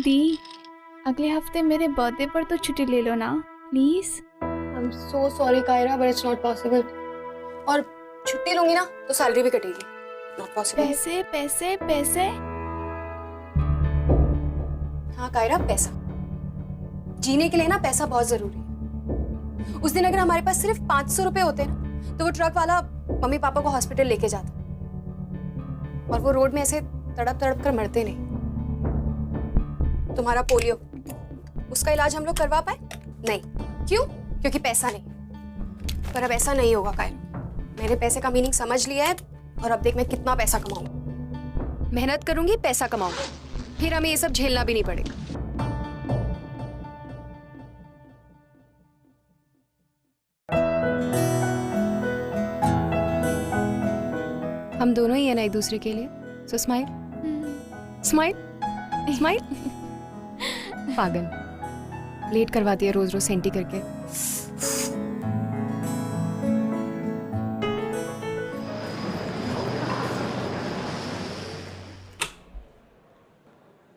दी, अगले हफ्ते मेरे बर्थडे पर तो छुट्टी ले लो ना please. I am so sorry Kaira, but it's not possible. और छुट्टी लूंगी ना तो सैलरी भी कटेगी। Not possible. पैसे पैसे पैसे। हाँ कायरा, पैसा जीने के लिए ना पैसा बहुत जरूरी है। उस दिन अगर हमारे पास सिर्फ 500 रुपए होते ना तो वो ट्रक वाला मम्मी पापा को हॉस्पिटल लेके जाता और वो रोड में ऐसे तड़प तड़प कर मरते नहीं। तुम्हारा पोलियो, उसका इलाज हम लोग करवा पाए नहीं। क्यों? क्योंकि पैसा नहीं। पर अब ऐसा नहीं होगा कायरा, मैंने पैसे का मीनिंग समझ लिया है और अब देख मैं कितना पैसा कमाऊंगी। मेहनत करूंगी, पैसा कमाऊंगी, फिर हमें ये सब झेलना भी नहीं पड़ेगा। हम दोनों ही है ना एक दूसरे के लिए, सो स्माइल स्माइल स्माइल। पागल, लेट करवाती है रोज रोज सेंटी करके।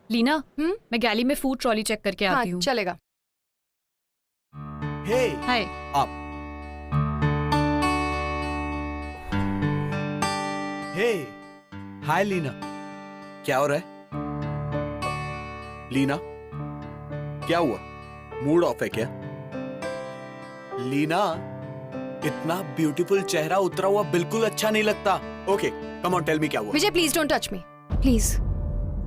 लीना, मैं गैली में फूड ट्रॉली चेक करके आती हूँ। चलेगा। हे हाय। आप। हे हाय लीना, क्या हो रहा है? लीना क्या हुआ, मूड ऑफ है क्या? लीना, इतना ब्यूटीफुल चेहरा उतरा हुआ बिल्कुल अच्छा नहीं लगता। Okay come on tell me क्या हुआ। Vijay please don't touch me please.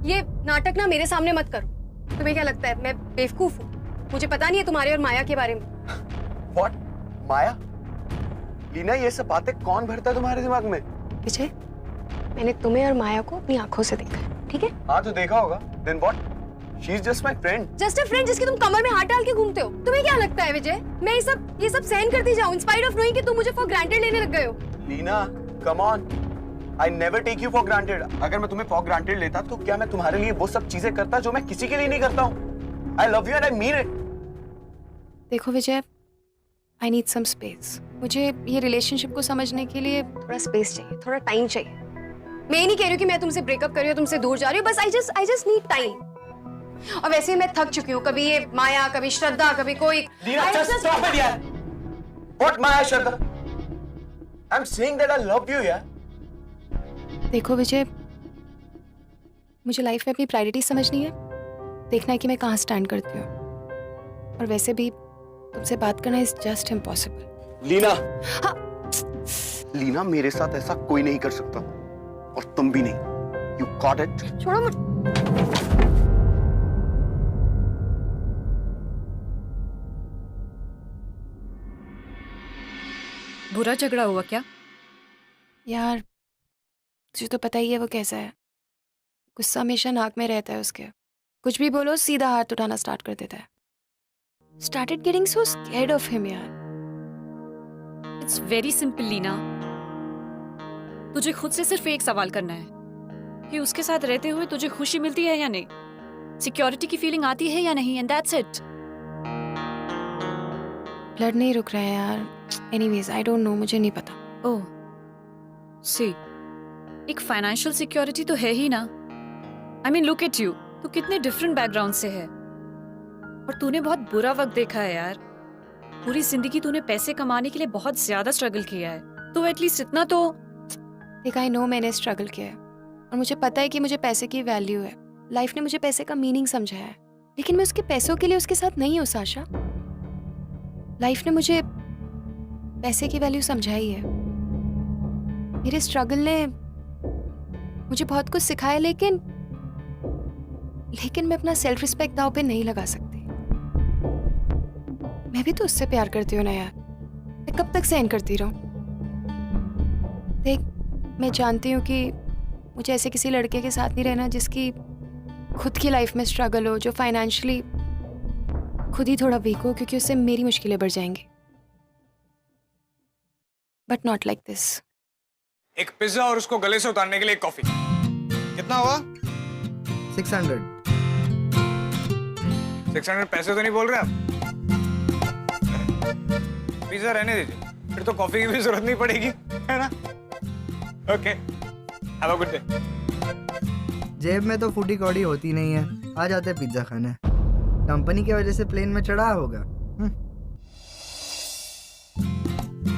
ये नाटक ना मेरे सामने मत करो। तुम्हें क्या लगता है मैं बेवकूफ हूँ? मुझे पता नहीं है तुम्हारे और माया के बारे में। व्हाट? माया? लीना ये सब बातें कौन भरता है तुम्हारे दिमाग में? विजय, मैंने तुम्हें और माया को अपनी आंखों से देखा है, ठीक है? हाँ तो देखा होगा। Then what? She is just my friend. Just a friend जिसकी तुम कमर में हाथ डाल के घूमते हो। तुम्हें क्या लगता है विजय मैं ये सब सहन करती जाऊं इन स्पाइट ऑफ नोइंग कि तुम मुझे फॉर ग्रांटेड लेने लग गए हो? Leena come on, I never take you for granted. अगर मैं तुम्हें फॉर ग्रांटेड लेता तो क्या मैं तुम्हारे लिए वो सब चीजें करता जो मैं किसी के लिए नहीं करता हूँ? I love you and I mean it. देखो विजय, आई नीड सम स्पेस। मुझे ये रिलेशनशिप को समझने के लिए थोड़ा स्पेस चाहिए, थोड़ा टाइम चाहिए। मैं ये नहीं कह रही हूँ कि मैं तुमसे ब्रेकअप कर रही हूँ, तुमसे दूर जा रही हूँ, बस आई जस्ट नीड टाइम। और वैसे ही मैं थक चुकी हूँ, कभी ये माया, कभी श्रद्धा, कभी कोई। लीना just stop it यार। What Maya Shraddha? I'm saying that I love you यार। देखो विजय, मुझे लाइफ में अपनी प्रायोरिटी समझनी है, देखना है कि मैं कहाँ स्टैंड करती हूँ। और वैसे भी तुमसे बात करना इज जस्ट इम्पॉसिबल। लीना, हाँ। लीना मेरे साथ ऐसा कोई नहीं कर सकता और तुम भी नहीं। You got it? छोड़ो मुझे। बुरा झगड़ा हुआ क्या? यार तुझे तो पता ही है वो कैसा है। गुस्सा हमेशा नाक में रहता है उसके। कुछ भी बोलो सीधा हाथ उठाना स्टार्ट कर देता है। Started getting so scared of him यार। इट्स वेरी सिंपल लीना, तुझे खुद से सिर्फ एक सवाल करना है कि उसके साथ रहते हुए तुझे खुशी मिलती है या नहीं, सिक्योरिटी की फीलिंग आती है या नहीं, एंड दैट्स इट। ब्लड नहीं रुक रहा है यार। एनीवेज आई डोंट नो, मुझे नहीं पता। ओह सी, एक फाइनेंशियल सिक्योरिटी तो है ही ना। I mean look at you, तू कितने डिफरेंट बैकग्राउंड से है और तूने बहुत बुरा वक्त देखा है यार। पूरी जिंदगी तूने पैसे कमाने के लिए बहुत ज्यादा स्ट्रगल किया है, तो एटलीस्ट इतना तो देख। आई नो मैंने स्ट्रगल किया है और मुझे पता है कि मुझे पैसे की वैल्यू है। लाइफ ने मुझे पैसे का मीनिंग समझाया है, लेकिन मैं उसके पैसों के लिए उसके साथ नहीं हूँ साशा। लाइफ ने मुझे पैसे की वैल्यू समझाई है। मेरे स्ट्रगल ने मुझे बहुत कुछ सिखाया, लेकिन मैं अपना सेल्फ रिस्पेक्ट दांव पे नहीं लगा सकती। मैं भी तो उससे प्यार करती हूँ ना यार, मैं कब तक सहन करती रहूं? देख, मैं जानती हूँ कि मुझे ऐसे किसी लड़के के साथ नहीं रहना जिसकी खुद की लाइफ में स्ट्रगल हो, जो फाइनेंशियली खुद ही थोड़ा वीक हो, क्योंकि उससे मेरी मुश्किलें बढ़ जाएंगी। But not like this. एक पिज्जा और उसको गले से उतारने के लिए एक कॉफी। कितना हुआ? 600। 600 पैसे तो नहीं बोल रहे आप? पिज्जा रहने दीजिए, फिर तो कॉफी की भी जरूरत नहीं पड़ेगी, है ना? Okay, have a good day. जेब में तो फूटी कौड़ी होती नहीं है। आ जाते पिज्जा खाने। कंपनी की वजह से प्लेन में चढ़ा होगा।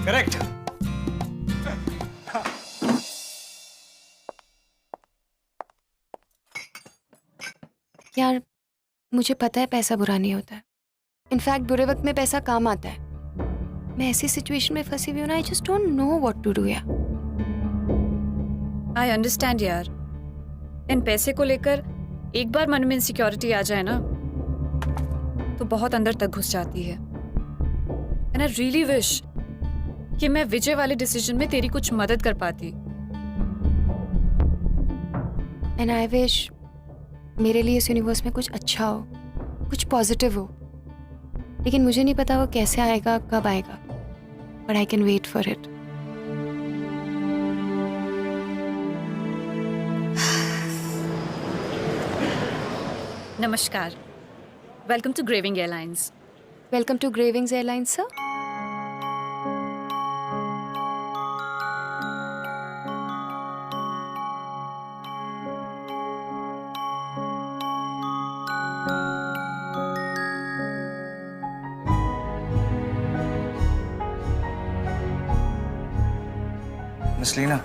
करेक्ट। यार मुझे पता है पैसा बुरा नहीं होता है। इनफैक्ट बुरे वक्त में पैसा काम आता है। मैं ऐसी सिचुएशन में फंसी हुई हूँ ना, I just don't know what to do यार। आई अंडरस्टैंड यार, इन पैसे को लेकर एक बार मन में इनसिक्योरिटी आ जाए ना तो बहुत अंदर तक घुस जाती है। एंड आई रियली विश कि मैं विजय वाले डिसीजन में तेरी कुछ मदद कर पाती। एंड आई विश मेरे लिए इस यूनिवर्स में कुछ अच्छा हो, कुछ पॉजिटिव हो, लेकिन मुझे नहीं पता वो कैसे आएगा, कब आएगा, but I can wait for it. नमस्कार, welcome to Graving airlines. Welcome to Gravings airlines sir. Miss Leena,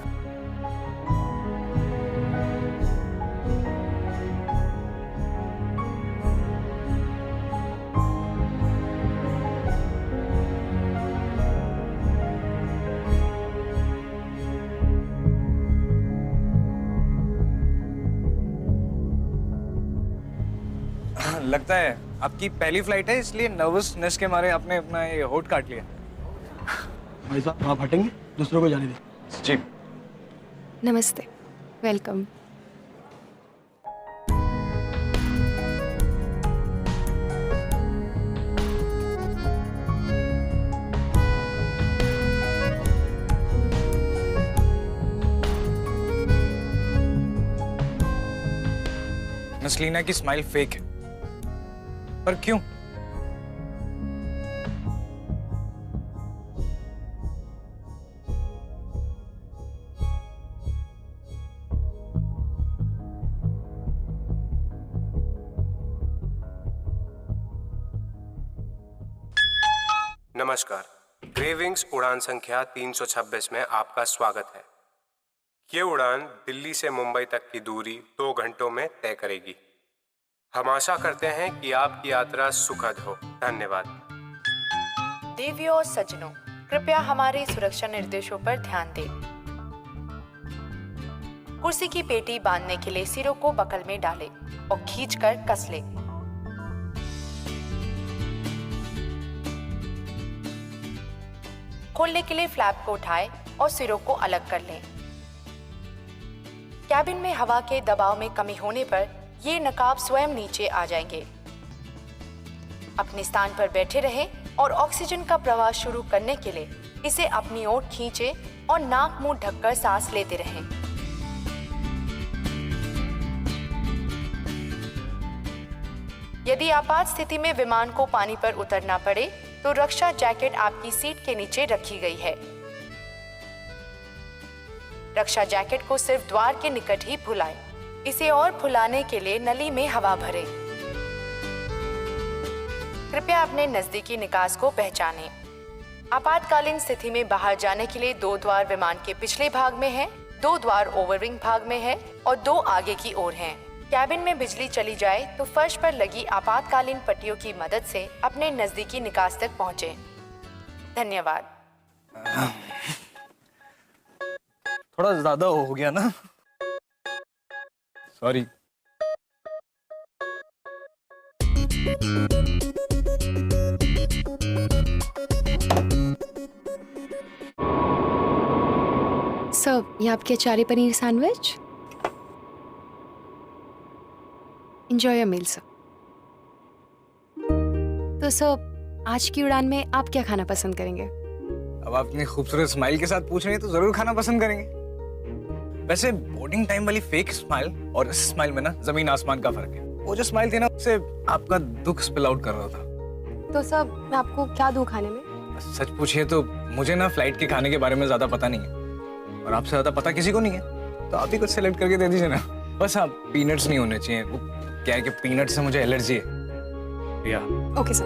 लगता है आपकी पहली फ्लाइट है इसलिए नर्वसनेस के मारे आपने अपना ये होठ काट लिया। भाई साहब आप हटेंगे, दूसरों को जाने दें। जी। नमस्ते, वेलकम। मिस लीना की स्माइल फेक है, पर क्यों? नमस्कार, ग्रेविंग्स उड़ान संख्या 326 में आपका स्वागत है। ये उड़ान दिल्ली से मुंबई तक की दूरी 2 घंटों में तय करेगी। हम आशा करते हैं कि आपकी यात्रा सुखद हो। धन्यवाद। देवियों और सज्जनों, कृपया हमारे सुरक्षा निर्देशों पर ध्यान दें। कुर्सी की पेटी बांधने के लिए सिरों को बकल में डालें और खींचकर कस लें। खोलने के लिए फ्लैप को उठाएं और सिरों को अलग कर लें। कैबिन में हवा के दबाव में कमी होने पर ये नकाब स्वयं नीचे आ जाएंगे। अपने स्थान पर बैठे रहें और ऑक्सीजन का प्रवाह शुरू करने के लिए इसे अपनी ओर खींचें और नाक मुंह ढककर सांस लेते रहें। यदि आपात स्थिति में विमान को पानी पर उतरना पड़े तो रक्षा जैकेट आपकी सीट के नीचे रखी गई है। रक्षा जैकेट को सिर्फ द्वार के निकट ही फुलाएं। इसे और फुलाने के लिए नली में हवा भरें। कृपया अपने नजदीकी निकास को पहचानें। आपातकालीन स्थिति में बाहर जाने के लिए 2 द्वार विमान के पिछले भाग में हैं, 2 द्वार ओवरविंग भाग में है और 2 आगे की ओर हैं। कैबिन में बिजली चली जाए तो फर्श पर लगी आपातकालीन पट्टियों की मदद से अपने नजदीकी निकास तक पहुंचें। धन्यवाद। थोड़ा ज्यादा हो गया ना, सॉरी। सर, ये आपके achari paneer sandwich. Enjoy your meal sir. तो सर, आज की उड़ान में आप क्या खाना पसंद करेंगे? अब आप इतनी खूबसूरत स्माइल के साथ पूछ रही हैं तो जरूर खाना पसंद करेंगे। वैसे बोर्डिंग टाइम वाली फेक स्माइल और इस स्माइल में ना जमीन आसमान का फर्क है। वो जो स्माइल थी ना, उससे आपका दुख स्पिल आउट कर रहा था। तो सर, मैं आपको क्या दूं खाने में? सच पूछिए तो मुझे ना फ्लाइट के खाने के बारे में ज्यादा पता नहीं है और आपसे ज्यादा पता किसी को नहीं है, तो आप ही कुछ सेलेक्ट करके दे दीजिए ना। बस हाँ, पीनट्स नहीं होने चाहिए, वो क्या है कि पीनट से मुझे एलर्जी है। या ओके सर।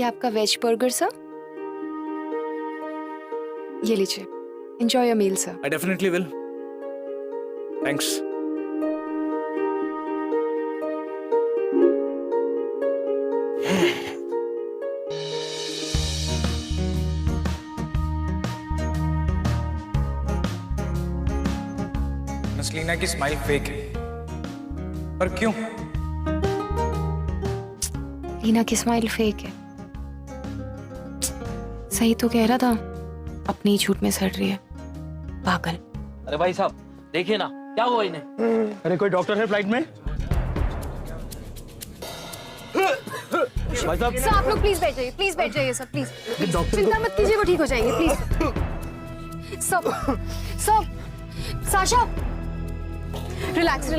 ये आपका वेज बर्गर सर, ये लीजिए, enjoy your meal sir. I definitely will, thanks. नसलीना की स्माइल फेक है, पर क्यों? लीना की स्माइल फेक है। सही तो कह रहा था, अपनी ही झूठ में सड़ रही है, पागल। अरे भाई साहब देखिए ना, क्या हुआ इन्हें? अरे कोई डॉक्टर है फ्लाइट में? भाई साहब सर आप लोग प्लीज बैठ जाइए सर, प्लीज डॉक्टर चिंता मत कीजिए, वो ठीक हो जाएंगे प्लीज। सब साशा, रिलैक्स।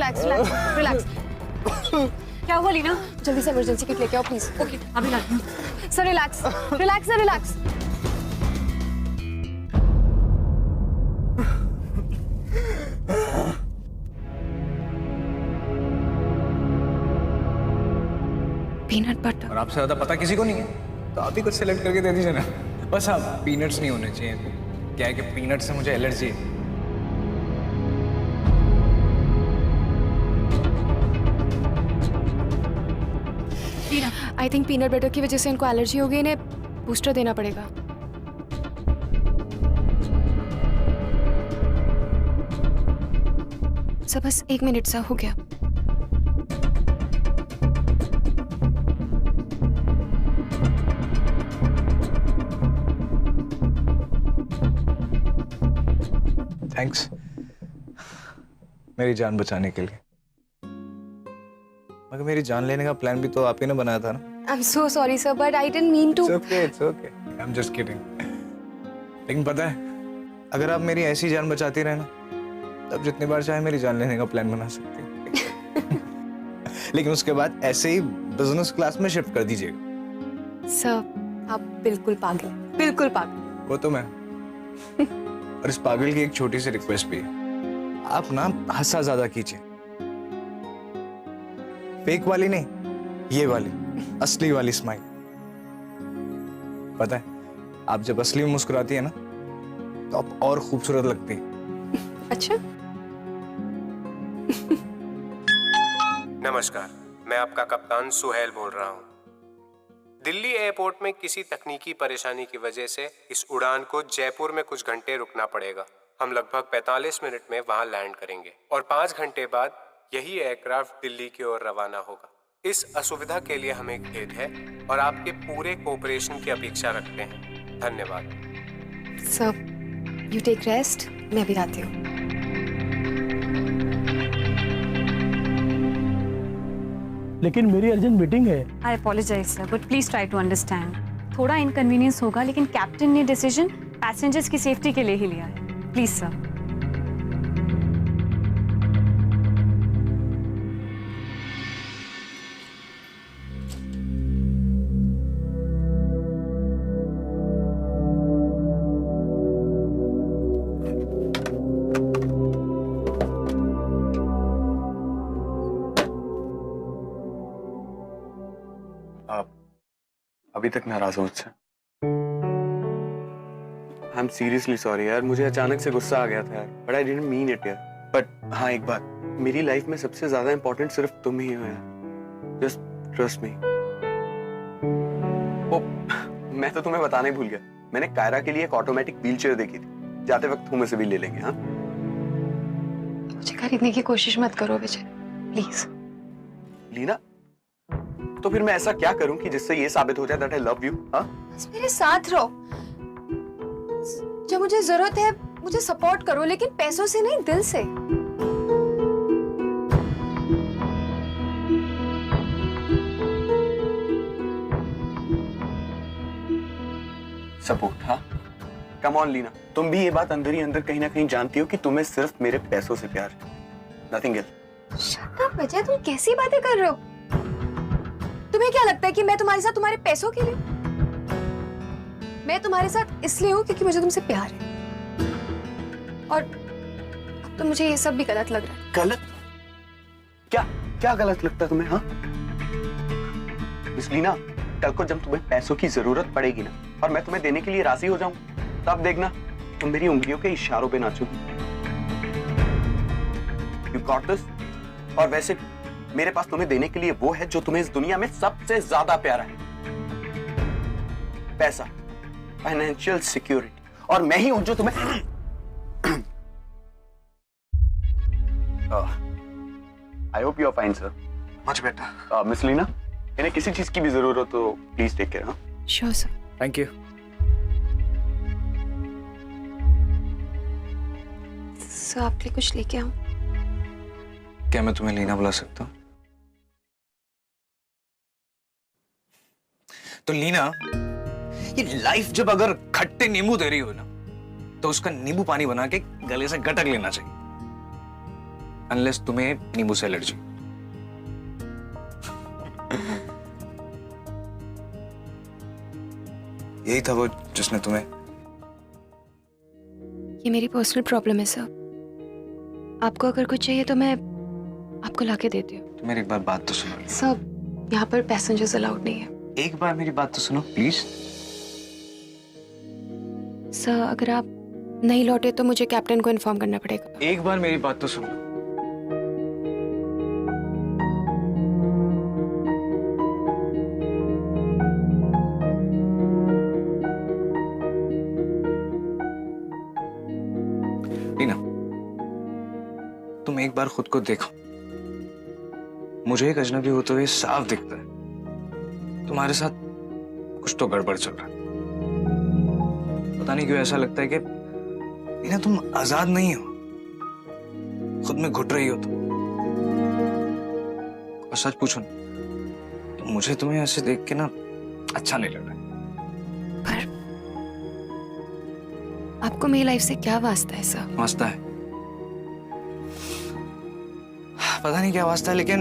क्या हुआ लीना? जल्दी से इमरजेंसी किट लेके आओ प्लीज। ओके अभी लाती हूँ। Sir relax. Peanut butter. और आपसे ज्यादा पता किसी को नहीं है, तो आप ही कुछ सिलेक्ट करके दे दीजिए ना। बस आप पीनट्स नहीं होने चाहिए। क्या है कि पीनट से मुझे एलर्जी है। आई थिंक पीनट बटर की वजह से इनको एलर्जी हो गई, इन्हें बूस्टर देना पड़ेगा। सर बस 1 मिनट सा हो गया। थैंक्स मेरी जान बचाने के लिए। मगर मेरी जान लेने का प्लान भी तो आप ही ने बनाया था ना। I am so sorry sir, but I didn't mean to. It's okay. I'm just kidding. लेकिन पता है, अगर आप मेरी ऐसी जान बचाती रहे ना, तब जितनी बार चाहे मेरी जान लेने का प्लान बना सकते हैं। लेकिन उसके बाद ऐसे ही बिजनेस क्लास में शिफ्ट कर दीजिएगा। सर आप बिल्कुल पागल। वो तो मैं। और इस पागल की एक छोटी सी रिक्वेस्ट भी है, आप ना हंसा ज्यादा कीजिए। फेक वाली नहीं, ये वाली असली वाली स्माइल। पता है, आप जब असली में मुस्कुराती है ना, तो आप और खूबसूरत लगती है। अच्छा नमस्कार, मैं आपका कप्तान सुहेल बोल रहा हूँ। दिल्ली एयरपोर्ट में किसी तकनीकी परेशानी की वजह से इस उड़ान को जयपुर में कुछ घंटे रुकना पड़ेगा। हम लगभग 45 मिनट में वहां लैंड करेंगे और 5 घंटे बाद यही एयरक्राफ्ट दिल्ली की ओर रवाना होगा। इस असुविधा के लिए हमें खेद है और आपके पूरे कोऑपरेशन की अपेक्षा रखते हैं। धन्यवाद। सर यू टेक रेस्ट, मैं अभी आती हूँ। लेकिन मेरी अर्जेंट मीटिंग है। I apologise sir, but please try to understand. थोड़ा इनकन्वीनियंस होगा, लेकिन कैप्टन ने डिसीजन पैसेंजर्स की सेफ्टी के लिए ही लिया है। Please sir. अभी तक नाराज हो मुझसे? आई एम सीरियसली सॉरी यार, मुझे अचानक से गुस्सा आ गया था यार, but I didn't mean it यार। बट हाँ एक बात, मेरी लाइफ में सबसे ज्यादा इंपॉर्टेंट सिर्फ तुम ही हो यार। Just trust me. ओ मैं तो तुम्हें बताना ही भूल गया, मैंने कायरा के लिए एक ऑटोमेटिक व्हीलचेयर देखी थी। जाते वक्त तुम्हें से भी ले लेंगे। हाँ मुझे खरीदने की कोशिश मत करो विजय, प्लीज। लीना, तो फिर मैं ऐसा क्या करूं कि जिससे ये साबित हो जाए दैट आई लव यू? हाँ बस मेरे साथ रहो, जब मुझे जरूरत है मुझे सपोर्ट करो, लेकिन पैसों से नहीं, दिल से। सपोर्ट? हाँ कम ऑन लीना, तुम भी ये बात अंदर ही अंदर कहीं ना कहीं जानती हो कि तुम्हें सिर्फ मेरे पैसों से प्यार है, नथिंग एल्स। शट अप विजय, तुम कैसी बातें कर रहे हो? तुम्हें क्या लगता है कि मैं तुम्हारे साथ तुम्हारे पैसों के लिए? मैं तुम्हारे साथ इसलिए हूं क्योंकि मुझे तुमसे प्यार है। और तो मुझे ये सब भी गलत लग रहा है। गलत? क्या क्या गलत लगता है तुम्हें? हाँ मिस लीना, कल को जब तुम्हें पैसों की जरूरत पड़ेगी ना और मैं तुम्हें देने के लिए राजी हो जाऊं, तब देखना तुम मेरी उंगलियों के इशारों पे नाचोगी। You got this? और वैसे भी मेरे पास तुम्हें देने के लिए वो है जो तुम्हें इस दुनिया में सबसे ज्यादा प्यारा है, पैसा, फाइनेंशियल सिक्योरिटी। और मैं ही हूं जो तुम्हें I hope you are fine sir. Much better. Miss Leena, इन्हें किसी चीज की भी जरूरत हो तो प्लीज टेक केयर। हाँ sure sir. Thank you. Sir आपके लिए कुछ लेके आऊं? क्या मैं तुम्हें लीना बुला सकता हूँ? तो लीना, ये लाइफ जब अगर खट्टे नींबू दे रही हो ना, तो उसका नींबू पानी बना के गले से गटक लेना चाहिए, अनलेस तुम्हें नींबू से एलर्जी। यही था वो जिसने तुम्हें। ये मेरी पर्सनल प्रॉब्लम है सर। आपको अगर कुछ चाहिए तो मैं आपको लाके देती हूँ। तो मेरी एक बार बात तो सुनो। सर यहाँ पर पैसेंजर्स अलाउड नहीं है। एक बार मेरी बात तो सुनो प्लीज। सर अगर आप नहीं लौटे तो मुझे कैप्टन को इन्फॉर्म करना पड़ेगा। एक बार मेरी बात तो सुनो। लीना, तुम एक बार खुद को देखो। मुझे एक अजनबी होते हुए साफ दिखता है तुम्हारे साथ कुछ तो गड़बड़ चल रहा है। पता नहीं क्यों ऐसा लगता है कि लीना तुम आजाद नहीं हो, खुद में घुट रही हो तुम। और सच पूछो ना, तो मुझे तुम्हें ऐसे देख के ना अच्छा नहीं लग रहा है। पर आपको मेरी लाइफ से क्या वास्ता है सर? वास्ता है, पता नहीं क्या वास्ता है, लेकिन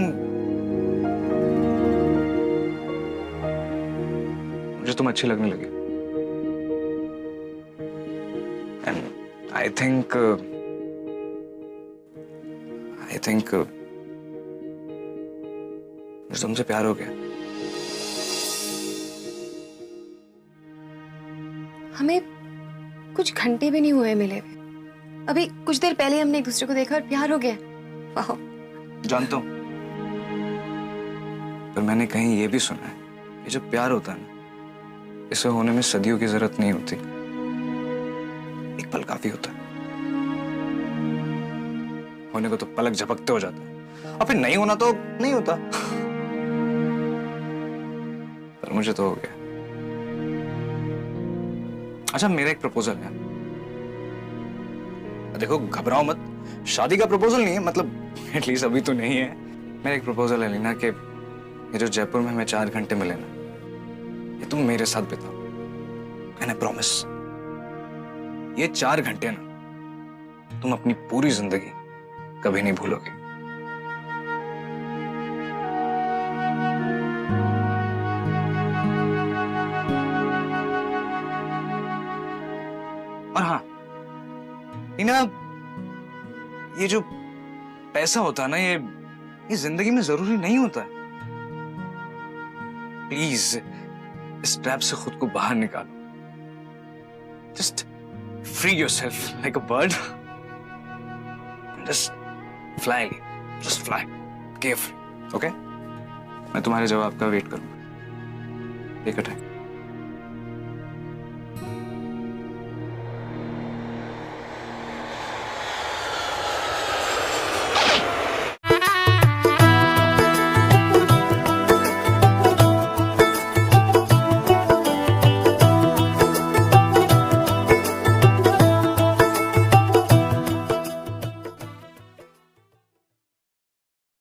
मुझे तुम अच्छी लगने लगी। एंड आई थिंक मुझे तुमसे प्यार हो गया। हमें कुछ घंटे भी नहीं हुए मिले हुए, अभी कुछ देर पहले हमने एक दूसरे को देखा और प्यार हो गया। वाह। जानता हूं, पर मैंने कहीं ये भी सुना है कि जो प्यार होता है ना, इसे होने में सदियों की जरूरत नहीं होती, एक पल काफी होता है। होने को तो पलक झपकते हो जाता है, और फिर नहीं होना तो नहीं होता। पर मुझे तो हो गया। अच्छा, मेरा एक प्रपोजल है। देखो घबराओ मत, शादी का प्रपोजल नहीं है, मतलब एटलीस्ट अभी तो नहीं है। मेरा एक प्रपोजल है लीना कि ये जो जयपुर में हमें 4 घंटे मिले ना, ये तुम मेरे साथ बिताओ। एंड आई प्रॉमिस, ये 4 घंटे ना तुम अपनी पूरी जिंदगी कभी नहीं भूलोगे। और हाँ लीना, ये जो पैसा होता है ना, ये जिंदगी में जरूरी नहीं होता है। प्लीज इस ट्रैप से खुद को बाहर निकालो। Just free yourself like a bird, just fly, just fly carefully. Okay, मैं तुम्हारे जवाब का वेट करूंगा। Take a time.